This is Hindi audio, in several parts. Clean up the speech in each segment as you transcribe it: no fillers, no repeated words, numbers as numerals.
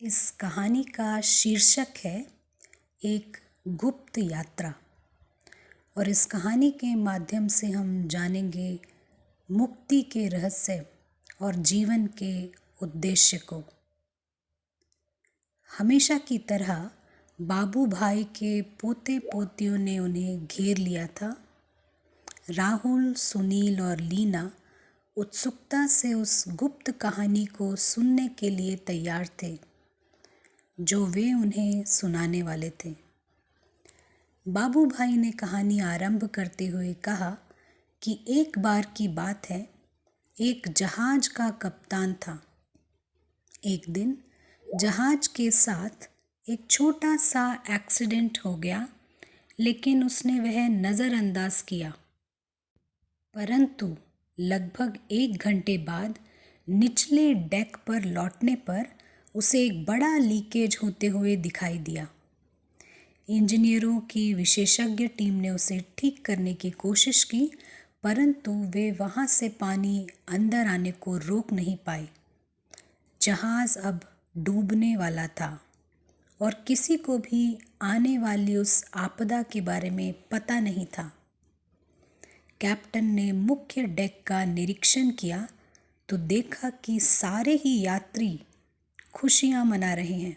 इस कहानी का शीर्षक है एक गुप्त यात्रा। और इस कहानी के माध्यम से हम जानेंगे मुक्ति के रहस्य और जीवन के उद्देश्य को। हमेशा की तरह बाबू भाई के पोते पोतियों ने उन्हें घेर लिया था। राहुल, सुनील और लीना उत्सुकता से उस गुप्त कहानी को सुनने के लिए तैयार थे जो वे उन्हें सुनाने वाले थे। बाबू भाई ने कहानी आरंभ करते हुए कहा कि एक बार की बात है, एक जहाज का कप्तान था। एक दिन जहाज के साथ एक छोटा सा एक्सीडेंट हो गया, लेकिन उसने वह नज़रअंदाज किया। परंतु लगभग 1 घंटे बाद निचले डेक पर लौटने पर उसे एक बड़ा लीकेज होते हुए दिखाई दिया। इंजीनियरों की विशेषज्ञ टीम ने उसे ठीक करने की कोशिश की, परंतु वे वहां से पानी अंदर आने को रोक नहीं पाए। जहाज अब डूबने वाला था और किसी को भी आने वाली उस आपदा के बारे में पता नहीं था। कैप्टन ने मुख्य डेक का निरीक्षण किया तो देखा कि सारे ही यात्री खुशियां मना रहे हैं।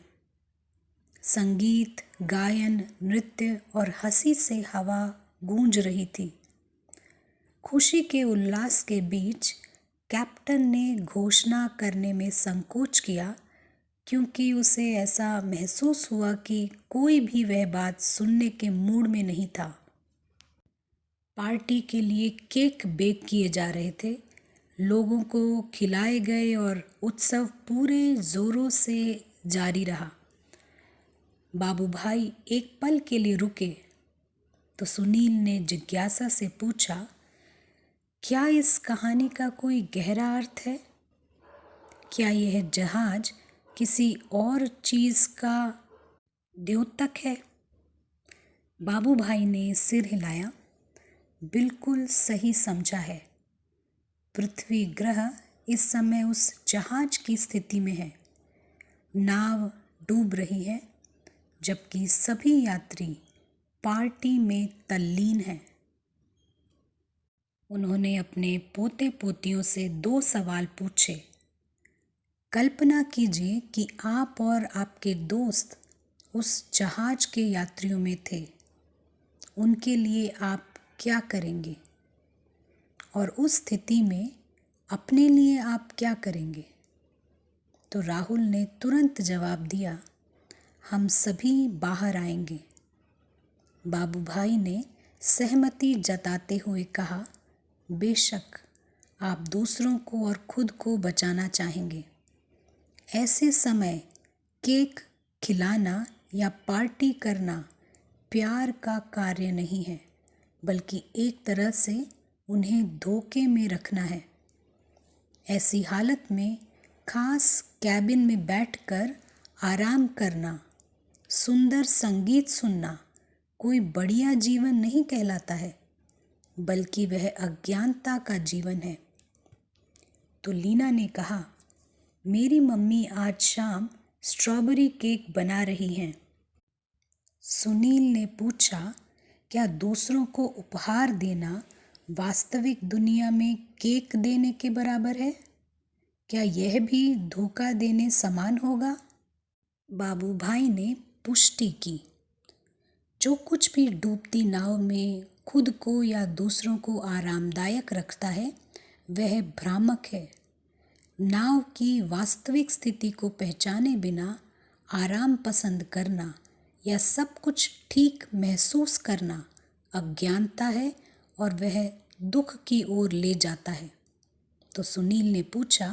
संगीत, गायन, नृत्य और हंसी से हवा गूंज रही थी। खुशी के उल्लास के बीच कैप्टन ने घोषणा करने में संकोच किया, क्योंकि उसे ऐसा महसूस हुआ कि कोई भी वह बात सुनने के मूड में नहीं था। पार्टी के लिए केक बेक किए जा रहे थे, लोगों को खिलाए गए और उत्सव पूरे जोरों से जारी रहा। बाबू भाई एक पल के लिए रुके तो सुनील ने जिज्ञासा से पूछा, क्या इस कहानी का कोई गहरा अर्थ है? क्या यह जहाज किसी और चीज का द्योतक है? बाबू भाई ने सिर हिलाया। बिल्कुल सही समझा है। पृथ्वी ग्रह इस समय उस जहाज की स्थिति में है। नाव डूब रही है, जबकि सभी यात्री पार्टी में तल्लीन हैं। उन्होंने अपने पोते पोतियों से 2 सवाल पूछे। कल्पना कीजिए कि आप और आपके दोस्त उस जहाज के यात्रियों में थे। उनके लिए आप क्या करेंगे? और उस स्थिति में अपने लिए आप क्या करेंगे? तो राहुल ने तुरंत जवाब दिया, हम सभी बाहर आएंगे। बाबू भाई ने सहमति जताते हुए कहा, बेशक आप दूसरों को और खुद को बचाना चाहेंगे। ऐसे समय केक खिलाना या पार्टी करना प्यार का कार्य नहीं है, बल्कि एक तरह से उन्हें धोखे में रखना है। ऐसी हालत में खास कैबिन में बैठकर आराम करना, सुंदर संगीत सुनना कोई बढ़िया जीवन नहीं कहलाता है, बल्कि वह अज्ञानता का जीवन है। तो लीना ने कहा, मेरी मम्मी आज शाम स्ट्रॉबेरी केक बना रही हैं। सुनील ने पूछा, क्या दूसरों को उपहार देना वास्तविक दुनिया में केक देने के बराबर है? क्या यह भी धोखा देने समान होगा? बाबू भाई ने पुष्टि की। जो कुछ भी डूबती नाव में खुद को या दूसरों को आरामदायक रखता है, वह भ्रामक है। नाव की वास्तविक स्थिति को पहचाने बिना आराम पसंद करना या सब कुछ ठीक महसूस करना अज्ञानता है और वह दुख की ओर ले जाता है। तो सुनील ने पूछा,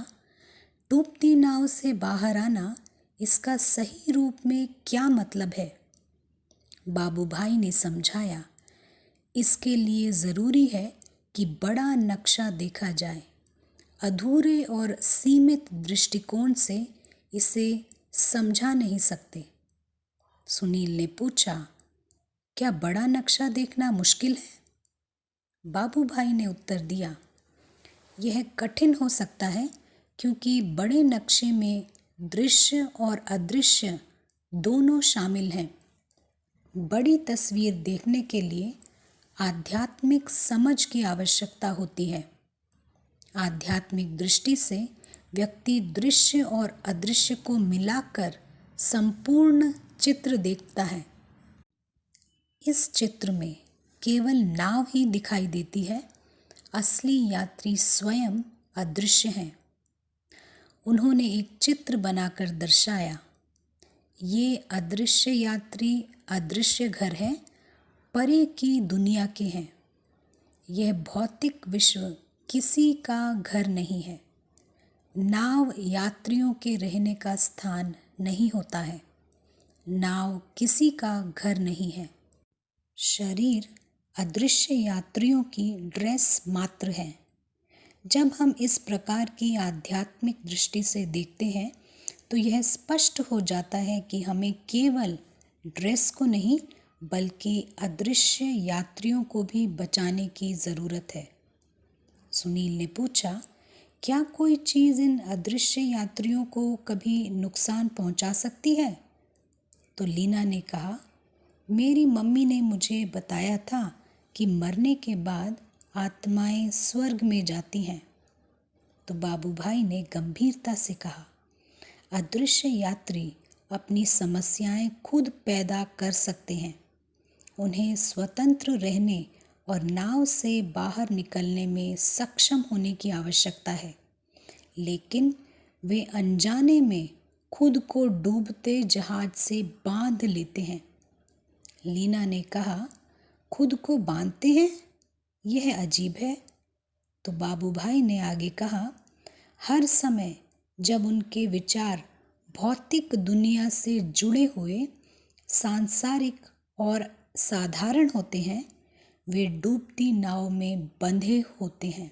डूबती नाव से बाहर आना, इसका सही रूप में क्या मतलब है? बाबू भाई ने समझाया, इसके लिए ज़रूरी है कि बड़ा नक्शा देखा जाए। अधूरे और सीमित दृष्टिकोण से इसे समझा नहीं सकते। सुनील ने पूछा, क्या बड़ा नक्शा देखना मुश्किल है? बाबू भाई ने उत्तर दिया, यह कठिन हो सकता है, क्योंकि बड़े नक्शे में दृश्य और अदृश्य दोनों शामिल हैं। बड़ी तस्वीर देखने के लिए आध्यात्मिक समझ की आवश्यकता होती है। आध्यात्मिक दृष्टि से व्यक्ति दृश्य और अदृश्य को मिलाकर संपूर्ण चित्र देखता है। इस चित्र में केवल नाव ही दिखाई देती है, असली यात्री स्वयं अदृश्य हैं। उन्होंने एक चित्र बनाकर दर्शाया, ये अदृश्य यात्री अदृश्य घर है, परे की दुनिया के हैं। यह भौतिक विश्व किसी का घर नहीं है। नाव यात्रियों के रहने का स्थान नहीं होता है। नाव किसी का घर नहीं है। शरीर अदृश्य यात्रियों की ड्रेस मात्र है। जब हम इस प्रकार की आध्यात्मिक दृष्टि से देखते हैं तो यह स्पष्ट हो जाता है कि हमें केवल ड्रेस को नहीं बल्कि अदृश्य यात्रियों को भी बचाने की ज़रूरत है। सुनील ने पूछा, क्या कोई चीज़ इन अदृश्य यात्रियों को कभी नुकसान पहुंचा सकती है? तो लीना ने कहा, मेरी मम्मी ने मुझे बताया था कि मरने के बाद आत्माएं स्वर्ग में जाती हैं। तो बाबू भाई ने गंभीरता से कहा, अदृश्य यात्री अपनी समस्याएं खुद पैदा कर सकते हैं। उन्हें स्वतंत्र रहने और नाव से बाहर निकलने में सक्षम होने की आवश्यकता है, लेकिन वे अनजाने में खुद को डूबते जहाज से बांध लेते हैं। लीना ने कहा, खुद को बांधते हैं? यह अजीब है। तो बाबू भाई ने आगे कहा, हर समय जब उनके विचार भौतिक दुनिया से जुड़े हुए सांसारिक और साधारण होते हैं, वे डूबती नाव में बंधे होते हैं।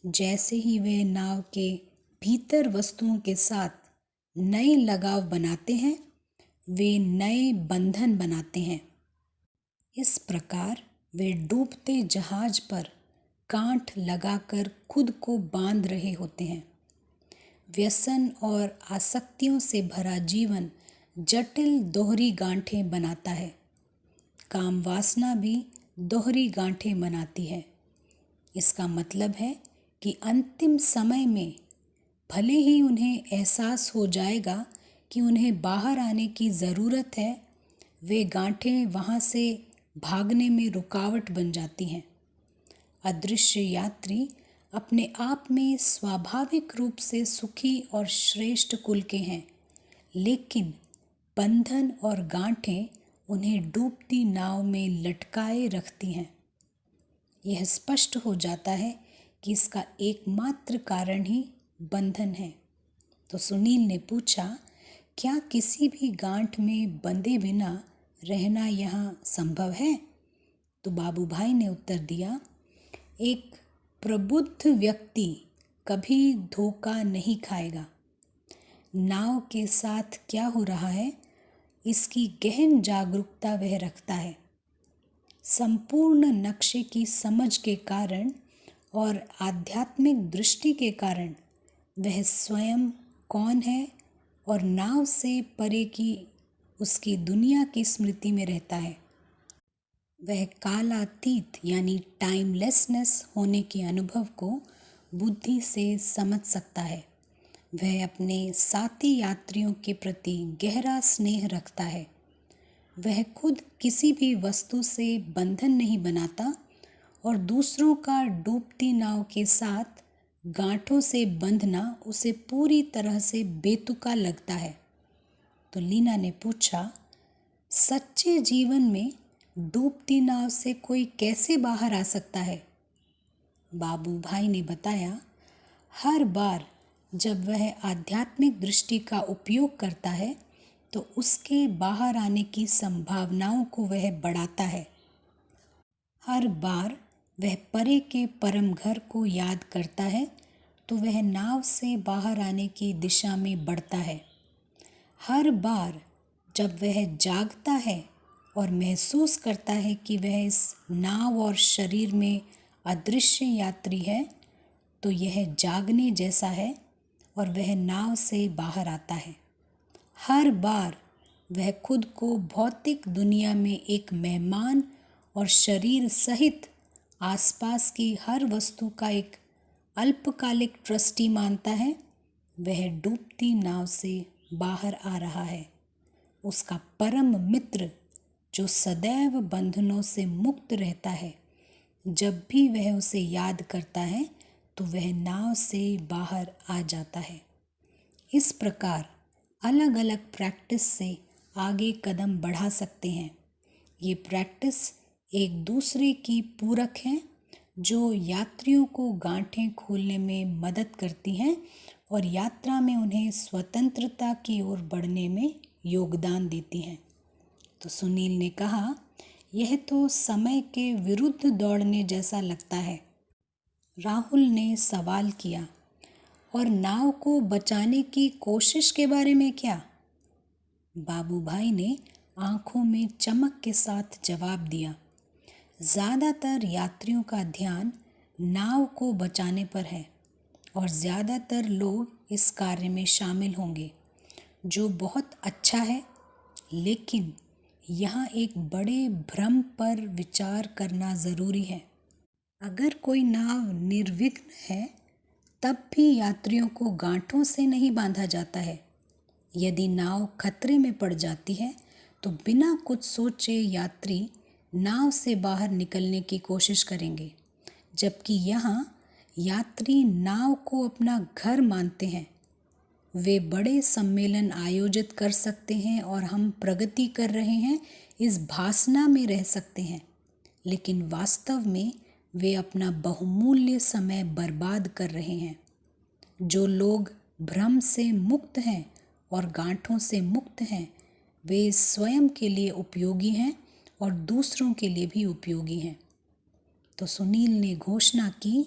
जैसे ही वे नाव के भीतर वस्तुओं के साथ नए लगाव बनाते हैं, वे नए बंधन बनाते हैं। इस प्रकार वे डूबते जहाज पर गांठ लगाकर खुद को बांध रहे होते हैं। व्यसन और आसक्तियों से भरा जीवन जटिल दोहरी गांठें बनाता है। काम वासना भी दोहरी गांठें बनाती है। इसका मतलब है कि अंतिम समय में भले ही उन्हें एहसास हो जाएगा कि उन्हें बाहर आने की ज़रूरत है, वे गांठें वहाँ से भागने में रुकावट बन जाती हैं। अदृश्य यात्री अपने आप में स्वाभाविक रूप से सुखी और श्रेष्ठ कुल के हैं, लेकिन बंधन और गांठें उन्हें डूबती नाव में लटकाए रखती हैं। यह स्पष्ट हो जाता है कि इसका एकमात्र कारण ही बंधन है। तो सुनील ने पूछा, क्या किसी भी गांठ में बंधे बिना रहना यहाँ संभव है? तो बाबू भाई ने उत्तर दिया, एक प्रबुद्ध व्यक्ति कभी धोखा नहीं खाएगा। नाव के साथ क्या हो रहा है, इसकी गहन जागरूकता वह रखता है। संपूर्ण नक्शे की समझ के कारण और आध्यात्मिक दृष्टि के कारण वह स्वयं कौन है और नाव से परे की उसकी दुनिया की स्मृति में रहता है। वह कालातीत यानी टाइमलेसनेस होने के अनुभव को बुद्धि से समझ सकता है। वह अपने साथी यात्रियों के प्रति गहरा स्नेह रखता है। वह खुद किसी भी वस्तु से बंधन नहीं बनाता और दूसरों का डूबती नाव के साथ गांठों से बंधना उसे पूरी तरह से बेतुका लगता है। तो लीना ने पूछा, सच्चे जीवन में डूबती नाव से कोई कैसे बाहर आ सकता है? बाबू भाई ने बताया, हर बार जब वह आध्यात्मिक दृष्टि का उपयोग करता है तो उसके बाहर आने की संभावनाओं को वह बढ़ाता है। हर बार वह परे के परम घर को याद करता है तो वह नाव से बाहर आने की दिशा में बढ़ता है। हर बार जब वह जागता है और महसूस करता है कि वह इस नाव और शरीर में अदृश्य यात्री है, तो यह जागने जैसा है और वह नाव से बाहर आता है। हर बार वह खुद को भौतिक दुनिया में एक मेहमान और शरीर सहित आसपास की हर वस्तु का एक अल्पकालिक ट्रस्टी मानता है। वह डूबती नाव से बाहर आ रहा है। उसका परम मित्र जो सदैव बंधनों से मुक्त रहता है, जब भी वह उसे याद करता है तो वह नाव से बाहर आ जाता है। इस प्रकार अलग अलग प्रैक्टिस से आगे कदम बढ़ा सकते हैं। ये प्रैक्टिस एक दूसरे की पूरक हैं, जो यात्रियों को गांठें खोलने में मदद करती हैं और यात्रा में उन्हें स्वतंत्रता की ओर बढ़ने में योगदान देती हैं। तो सुनील ने कहा, यह तो समय के विरुद्ध दौड़ने जैसा लगता है। राहुल ने सवाल किया, और नाव को बचाने की कोशिश के बारे में क्या? बाबू भाई ने आंखों में चमक के साथ जवाब दिया, ज़्यादातर यात्रियों का ध्यान नाव को बचाने पर है और ज़्यादातर लोग इस कार्य में शामिल होंगे, जो बहुत अच्छा है। लेकिन यहाँ एक बड़े भ्रम पर विचार करना ज़रूरी है। अगर कोई नाव निर्विघ्न है, तब भी यात्रियों को गांठों से नहीं बांधा जाता है। यदि नाव खतरे में पड़ जाती है तो बिना कुछ सोचे यात्री नाव से बाहर निकलने की कोशिश करेंगे, जबकि यहाँ यात्री नाव को अपना घर मानते हैं। वे बड़े सम्मेलन आयोजित कर सकते हैं और हम प्रगति कर रहे हैं इस भासना में रह सकते हैं, लेकिन वास्तव में वे अपना बहुमूल्य समय बर्बाद कर रहे हैं। जो लोग भ्रम से मुक्त हैं और गांठों से मुक्त हैं, वे स्वयं के लिए उपयोगी हैं और दूसरों के लिए भी उपयोगी हैं। तो सुनील ने घोषणा की,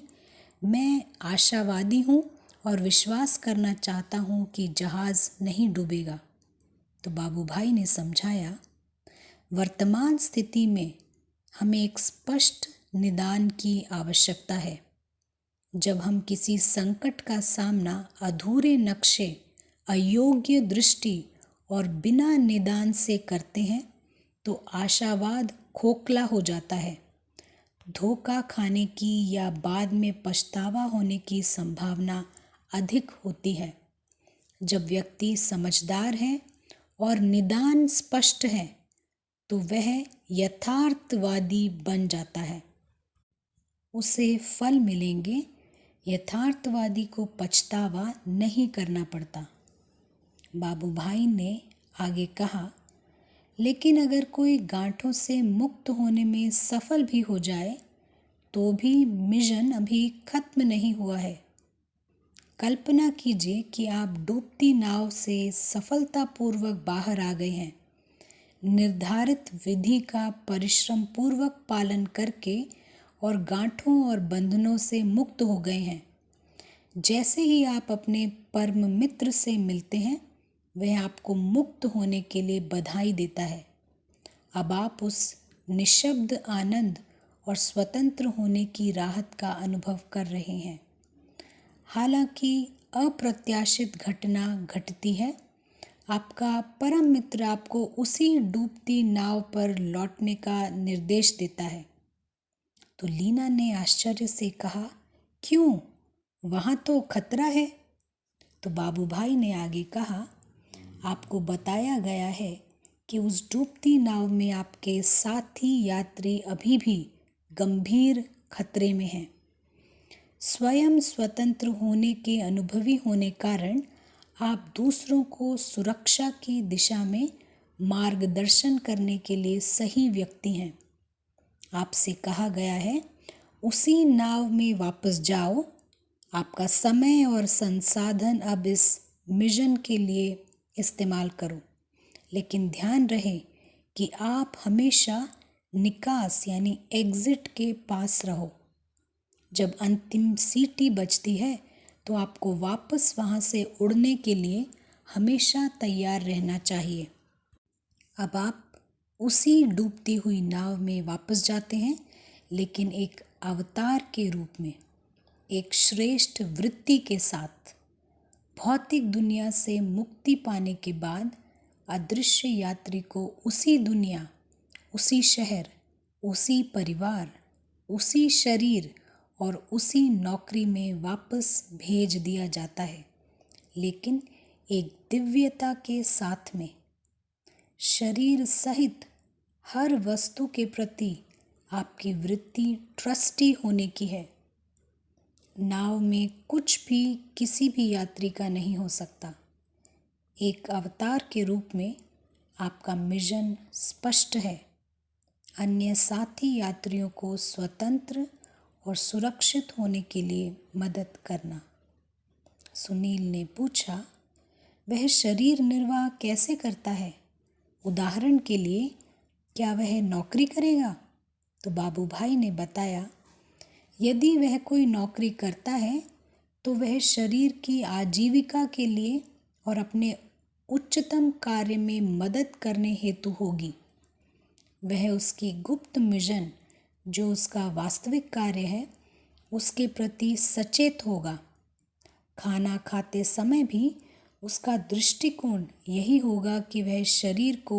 मैं आशावादी हूँ और विश्वास करना चाहता हूँ कि जहाज़ नहीं डूबेगा। तो बाबू भाई ने समझाया, वर्तमान स्थिति में हमें एक स्पष्ट निदान की आवश्यकता है। जब हम किसी संकट का सामना अधूरे नक्शे, अयोग्य दृष्टि और बिना निदान से करते हैं तो आशावाद खोखला हो जाता है। धोखा खाने की या बाद में पछतावा होने की संभावना अधिक होती है। जब व्यक्ति समझदार है और निदान स्पष्ट है तो वह यथार्थवादी बन जाता है। उसे फल मिलेंगे। यथार्थवादी को पछतावा नहीं करना पड़ता। बाबू भाई ने आगे कहा, लेकिन अगर कोई गांठों से मुक्त होने में सफल भी हो जाए तो भी मिशन अभी खत्म नहीं हुआ है। कल्पना कीजिए कि आप डूबती नाव से सफलतापूर्वक बाहर आ गए हैं। निर्धारित विधि का परिश्रम पूर्वक पालन करके और गांठों और बंधनों से मुक्त हो गए हैं। जैसे ही आप अपने परम मित्र से मिलते हैं, वह आपको मुक्त होने के लिए बधाई देता है। अब आप उस निशब्द आनंद और स्वतंत्र होने की राहत का अनुभव कर रहे हैं। हालांकि अप्रत्याशित घटना घटती है। आपका परम मित्र आपको उसी डूबती नाव पर लौटने का निर्देश देता है। तो लीना ने आश्चर्य से कहा, क्यों? वहाँ तो खतरा है। तो बाबू भाई ने आगे कहा, आपको बताया गया है कि उस डूबती नाव में आपके साथी यात्री अभी भी गंभीर खतरे में हैं। स्वयं स्वतंत्र होने के अनुभवी होने कारण आप दूसरों को सुरक्षा की दिशा में मार्गदर्शन करने के लिए सही व्यक्ति हैं। आपसे कहा गया है, उसी नाव में वापस जाओ। आपका समय और संसाधन अब इस मिशन के लिए इस्तेमाल करो, लेकिन ध्यान रहे कि आप हमेशा निकास यानी एग्जिट के पास रहो। जब अंतिम सीटी बजती है तो आपको वापस वहाँ से उड़ने के लिए हमेशा तैयार रहना चाहिए। अब आप उसी डूबती हुई नाव में वापस जाते हैं, लेकिन एक अवतार के रूप में, एक श्रेष्ठ वृत्ति के साथ। भौतिक दुनिया से मुक्ति पाने के बाद अदृश्य यात्री को उसी दुनिया, उसी शहर, उसी परिवार, उसी शरीर और उसी नौकरी में वापस भेज दिया जाता है, लेकिन एक दिव्यता के साथ में। शरीर सहित हर वस्तु के प्रति आपकी वृत्ति ट्रस्टी होने की है। नाव में कुछ भी किसी भी यात्री का नहीं हो सकता। एक अवतार के रूप में आपका मिशन स्पष्ट है, अन्य साथी यात्रियों को स्वतंत्र और सुरक्षित होने के लिए मदद करना। सुनील ने पूछा, वह शरीर निर्वाह कैसे करता है? उदाहरण के लिए, क्या वह नौकरी करेगा? तो बाबू भाई ने बताया, यदि वह कोई नौकरी करता है तो वह शरीर की आजीविका के लिए और अपने उच्चतम कार्य में मदद करने हेतु होगी। वह उसकी गुप्त मिशन, जो उसका वास्तविक कार्य है, उसके प्रति सचेत होगा। खाना खाते समय भी उसका दृष्टिकोण यही होगा कि वह शरीर को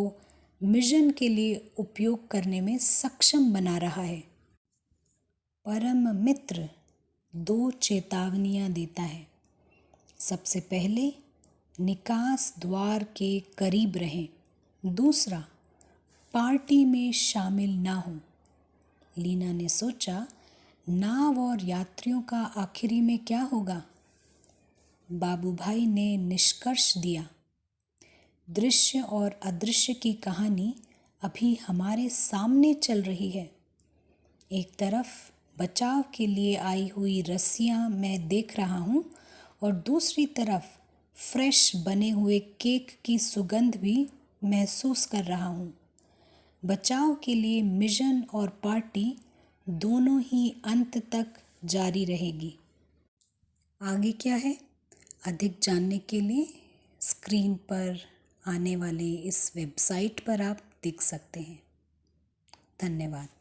मिशन के लिए उपयोग करने में सक्षम बना रहा है। परम मित्र 2 चेतावनियां देता है। सबसे पहले, निकास द्वार के करीब रहें। दूसरा, पार्टी में शामिल ना हो। लीना ने सोचा, नाव और यात्रियों का आखिरी में क्या होगा? बाबू भाई ने निष्कर्ष दिया, दृश्य और अदृश्य की कहानी अभी हमारे सामने चल रही है। एक तरफ बचाव के लिए आई हुई रस्सियां मैं देख रहा हूँ और दूसरी तरफ फ्रेश बने हुए केक की सुगंध भी महसूस कर रहा हूँ। बचाव के लिए मिशन और पार्टी दोनों ही अंत तक जारी रहेगी। आगे क्या है? अधिक जानने के लिए स्क्रीन पर आने वाले इस वेबसाइट पर आप देख सकते हैं। धन्यवाद।